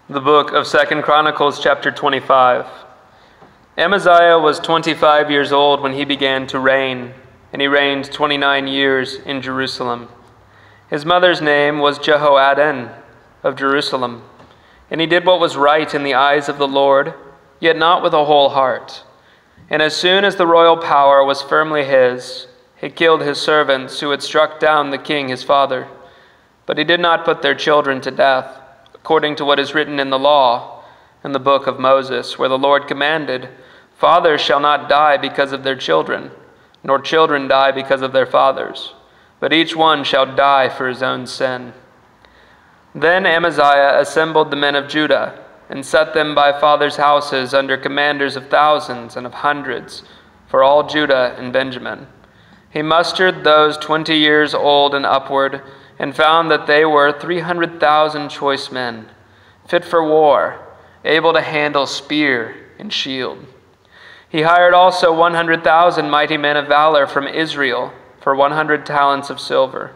The book of 2 Chronicles, chapter 25. Amaziah was 25 years old when he began to reign, and he reigned 29 years in Jerusalem. His mother's name was Jehoaddan of Jerusalem, and he did what was right in the eyes of the Lord, yet not with a whole heart. And as soon as the royal power was firmly his, he killed his servants who had struck down the king his father. But he did not put their children to death, according to what is written in the law, in the book of Moses, where the Lord commanded, "Fathers shall not die because of their children, nor children die because of their fathers, but each one shall die for his own sin." Then Amaziah assembled the men of Judah, and set them by fathers' houses under commanders of thousands and of hundreds, for all Judah and Benjamin. He mustered those 20 years old and upward, and found that they were 300,000 choice men, fit for war, able to handle spear and shield. He hired also 100,000 mighty men of valor from Israel for 100 talents of silver.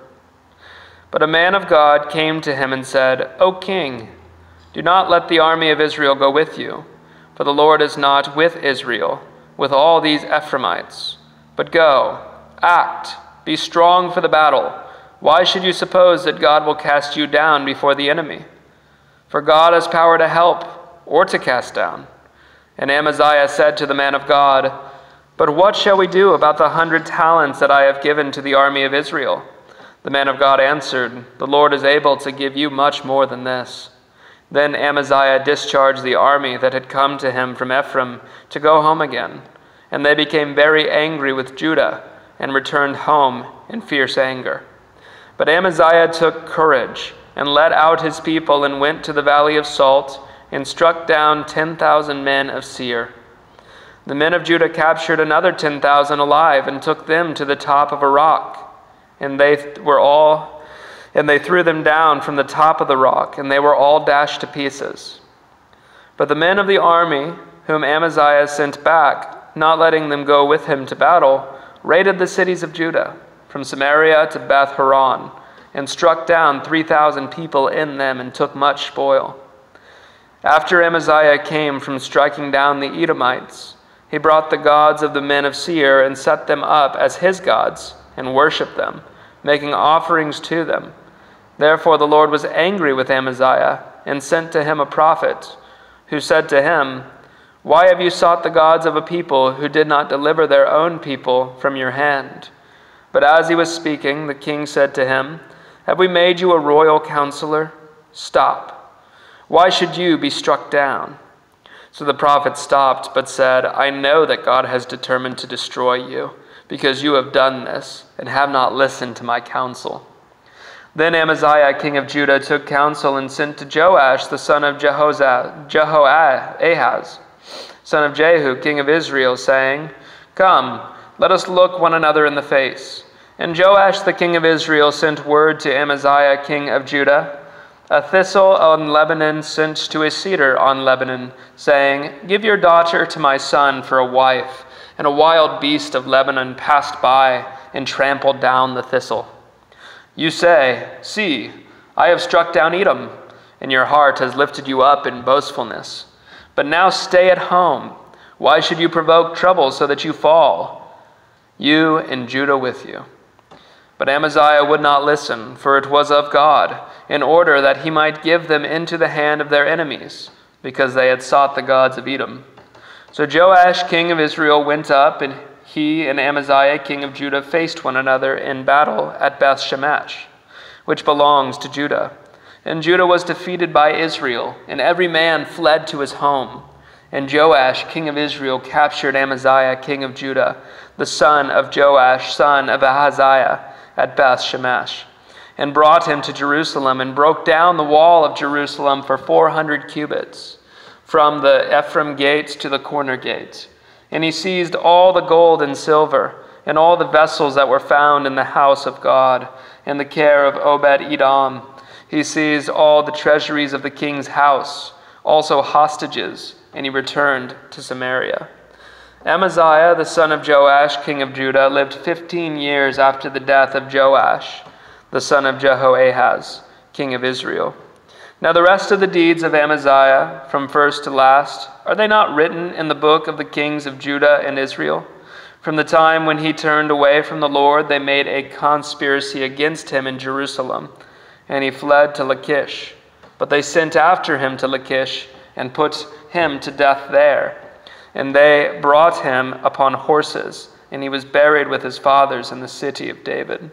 But a man of God came to him and said, "O king, do not let the army of Israel go with you, for the Lord is not with Israel, with all these Ephraimites. But go, act, be strong for the battle. Why should you suppose that God will cast you down before the enemy? For God has power to help or to cast down." And Amaziah said to the man of God, "But what shall we do about the 100 talents that I have given to the army of Israel?" The man of God answered, "The Lord is able to give you much more than this." Then Amaziah discharged the army that had come to him from Ephraim to go home again. And they became very angry with Judah and returned home in fierce anger. But Amaziah took courage and led out his people and went to the valley of Salt and struck down 10,000 men of Seir. The men of Judah captured another 10,000 alive and took them to the top of a rock. And they threw them down from the top of the rock, and they were all dashed to pieces. But the men of the army whom Amaziah sent back, not letting them go with him to battle, raided the cities of Judah, from Samaria to Beth Horon, and struck down 3,000 people in them and took much spoil. After Amaziah came from striking down the Edomites, he brought the gods of the men of Seir and set them up as his gods and worshipped them, making offerings to them. Therefore the Lord was angry with Amaziah and sent to him a prophet who said to him, "Why have you sought the gods of a people who did not deliver their own people from your hand?" But as he was speaking, the king said to him, "Have we made you a royal counselor? Stop. Why should you be struck down?" So the prophet stopped, but said, "I know that God has determined to destroy you, because you have done this, and have not listened to my counsel." Then Amaziah, king of Judah, took counsel and sent to Joash, the son of Ahaz, son of Jehu, king of Israel, saying, "Come, let us look one another in the face." And Joash the king of Israel sent word to Amaziah king of Judah, "A thistle on Lebanon sent to a cedar on Lebanon, saying, 'Give your daughter to my son for a wife.' And a wild beast of Lebanon passed by and trampled down the thistle. You say, 'See, I have struck down Edom,' and your heart has lifted you up in boastfulness. But now stay at home. Why should you provoke trouble so that you fall? You and Judah with you." But Amaziah would not listen, for it was of God, in order that he might give them into the hand of their enemies, because they had sought the gods of Edom. So Joash, king of Israel, went up, and he and Amaziah, king of Judah, faced one another in battle at Beth Shemesh, which belongs to Judah. And Judah was defeated by Israel, and every man fled to his home. And Joash, king of Israel, captured Amaziah, king of Judah, the son of Joash, son of Ahaziah, at Beth Shemesh, and brought him to Jerusalem, and broke down the wall of Jerusalem for 400 cubits, from the Ephraim gate to the corner gate. And he seized all the gold and silver, and all the vessels that were found in the house of God, in the care of Obed-Edom. He seized all the treasuries of the king's house, also hostages, and he returned to Samaria. Amaziah, the son of Joash, king of Judah, lived 15 years after the death of Joash, the son of Jehoahaz, king of Israel. Now the rest of the deeds of Amaziah, from first to last, are they not written in the book of the kings of Judah and Israel? From the time when he turned away from the Lord, they made a conspiracy against him in Jerusalem, and he fled to Lachish. But they sent after him to Lachish and put him to death there. And they brought him upon horses, and he was buried with his fathers in the city of David.